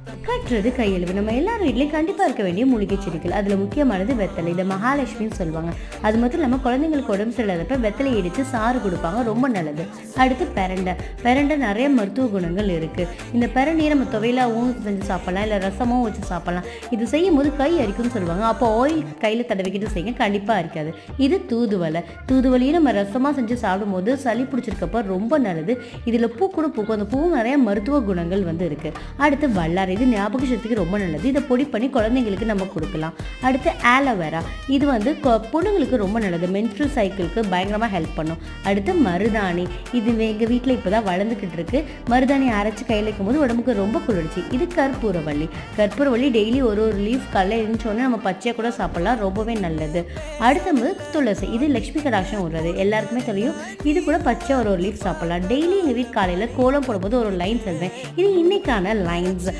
கட்டுறது கையெழுவு நம்ம எல்லார் வீட்லையும் கண்டிப்பாக இருக்க வேண்டிய மூலிகை செடிகள். அதில் முக்கியமானது வெத்தலை. இதை மகாலட்சுமின்னு சொல்லுவாங்க. அது மட்டும் இல்லாமல் குழந்தைங்களுக்கு உடம்பு சரியில்லாதப்ப வெத்தலை இடித்து சாறு கொடுப்பாங்க, ரொம்ப நல்லது. அடுத்து பெரண்டை. பெரண்டை நிறைய மருத்துவ குணங்கள் இருக்குது. இந்த பெரண்டையை நம்ம துவையிலாவும் செஞ்சு சாப்பிட்லாம், இல்லை ரசமும் வச்சு சாப்பிட்லாம். இது செய்யும் போது கை அரிக்கும்னு சொல்லுவாங்க. அப்போ ஆயில் கையில் தடவிக்கிட்டு செய்யுங்க, கண்டிப்பாக அரிக்காது. இது தூதுவளை. தூதுவளையும் நம்ம ரசமாக செஞ்சு சாப்பிடும்போது சளி பிடிச்சிருக்கப்போ ரொம்ப நல்லது. இதில் பூ கூட பூக்கும். அந்த பூவும் நிறைய மருத்துவ குணங்கள் இருக்குது. அடுத்து வல்லாரை. இது ஞாபக சக்திக்கு ரொம்ப நல்லது. இதை பொடி பண்ணி குழந்தைங்களுக்கு நம்ம கொடுக்கலாம். அடுத்து ஆலோவேரா. இது பொண்ணுங்களுக்கு ரொம்ப நல்லது. மென்ஸ்ட்ரல் சைக்கிளுக்கு பயங்கரமாக ஹெல்ப் பண்ணும். அடுத்து மருதாணி. இது எங்கள் வீட்டில் இப்போ தான் வளர்ந்துக்கிட்டு இருக்கு. மருதாணி அரைச்சி கையில் வைக்கும்போது உடம்புக்கு ரொம்ப குளிர்ச்சி. இது கற்பூரவள்ளி. கற்பூரவள்ளி டெய்லி ஒரு லீஃப் காலையில் எழுந்தோடனே நம்ம பச்சையாக கூட சாப்பிட்லாம், ரொம்பவே நல்லது. அடுத்தது துளசி. இது லக்ஷ்மி கடாட்சம் உள்ளது, எல்லாருக்குமே தெரியும். இது கூட பச்சை ஒரு லீஃப் சாப்பிட்லாம். டெய்லி எங்கள் வீட்டு காலையில் கோலம் போடும்போது ஒரு லைன்ஸ் எழுதுவேன். இது இன்னைக்கான லைன்ஸ்.